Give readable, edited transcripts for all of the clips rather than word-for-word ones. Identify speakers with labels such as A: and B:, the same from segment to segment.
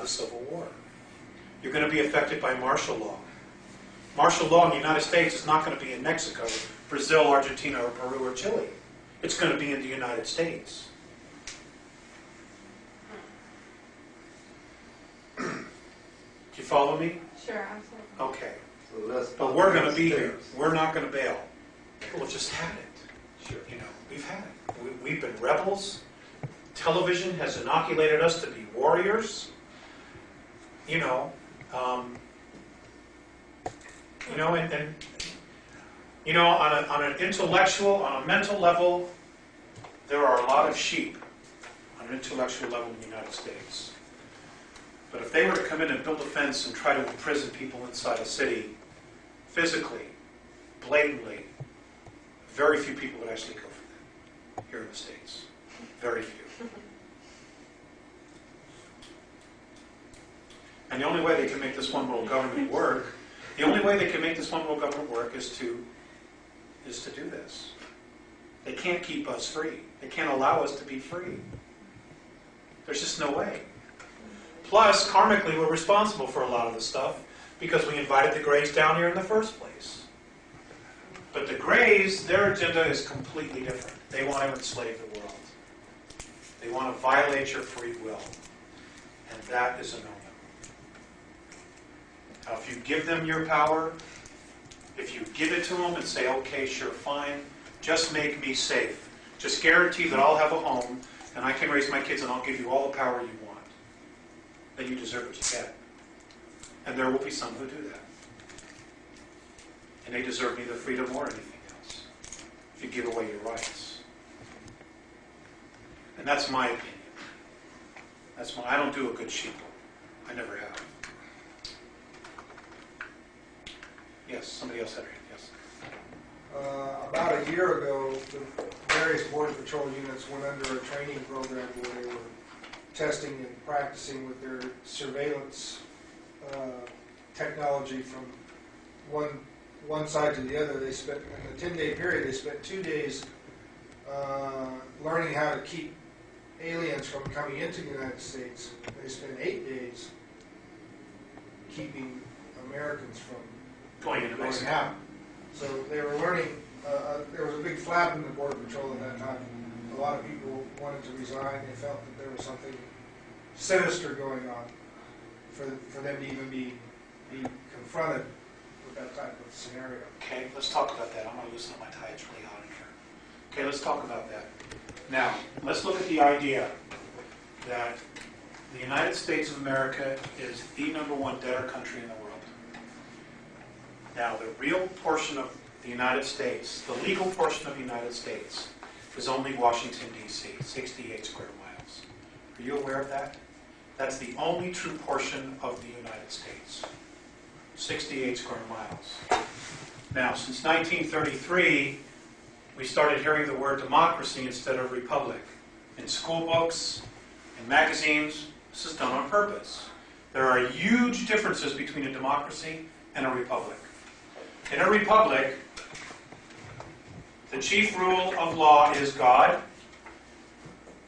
A: the Civil War. You're going to be affected by martial law. Martial law in the United States is not going to be in Mexico, Brazil, Argentina, or Peru, or Chile. It's going to be in the United States. Do you follow me?
B: Sure, absolutely.
A: Okay.
C: So
A: but we're going to be here. We're not going to bail. People have just had it.
C: Sure.
A: You know, we've had it. We've been rebels. Television has inoculated us to be warriors. You know, and you know, on an intellectual, on a mental level, there are a lot of sheep on an intellectual level in the United States. But if they were to come in and build a fence and try to imprison people inside a city, physically, blatantly, very few people would actually go for that here in the States. Very few. And the only way they can make this one world government work, the only way they can make this one world government work is to do this. They can't keep us free. They can't allow us to be free. There's just no way. Plus, karmically, we're responsible for a lot of this stuff because we invited the Greys down here in the first place. But the Greys, their agenda is completely different. They want to enslave the world. They want to violate your free will. And that is a no-no. Now, if you give them your power, if you give it to them and say, okay, sure, fine, just make me safe. Just guarantee that I'll have a home and I can raise my kids and I'll give you all the power you want. Then you deserve what you get. And there will be some who do that. And they deserve neither freedom or anything else if you give away your rights. And that's my opinion. I don't do a good sheeple. I never have. Yes, somebody else had her hand. Yes.
D: About a year ago, the various Border Patrol units went under a training program where they were testing and practicing with their surveillance technology from one side to the other. They spent, in a 10-day period, they spent 2 days learning how to keep aliens from coming into the United States. They spent 8 days keeping Americans from
A: Going into Mexico.
D: out. So they were learning. There was a big flap in the Border Patrol at that time. A lot of people wanted to resign. They felt that there was something sinister going on for them to even be confronted with that type of scenario.
A: Okay, let's talk about that. I'm going to loosen up my tie. It's really hot in here. Okay, let's talk about that. Now, let's look at the idea that the United States of America is the #1 debtor country in the world. Now, the real portion of the United States, the legal portion of the United States, is only Washington, D.C., 68 square miles. Are you aware of that? That's the only true portion of the United States, 68 square miles. Now, since 1933, we started hearing the word democracy instead of republic. In school books, in magazines, this is done on purpose. There are huge differences between a democracy and a republic. In a republic, the chief rule of law is God,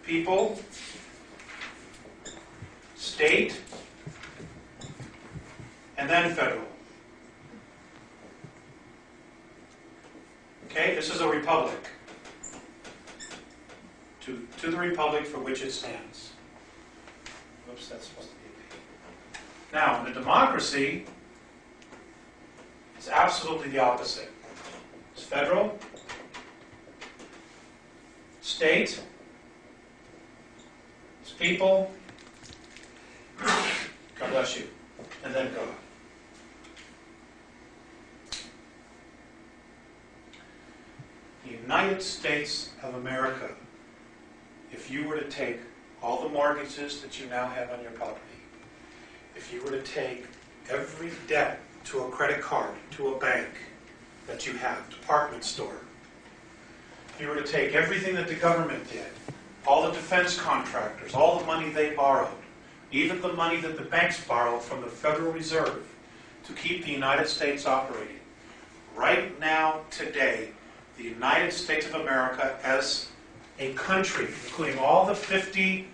A: people, state, and then federal. Okay, this is a republic. To the republic for which it stands. Oops, that's supposed to be a P. Now, in a democracy, it's absolutely the opposite. It's federal, state, it's people, God bless you, and then God. The United States of America, if you were to take all the mortgages that you now have on your property, if you were to take every debt to a credit card, to a bank that you have, department store, if you were to take everything that the government did, all the defense contractors, all the money they borrowed, even the money that the banks borrowed from the Federal Reserve to keep the United States operating, right now, today, the United States of America as a country, including all the 50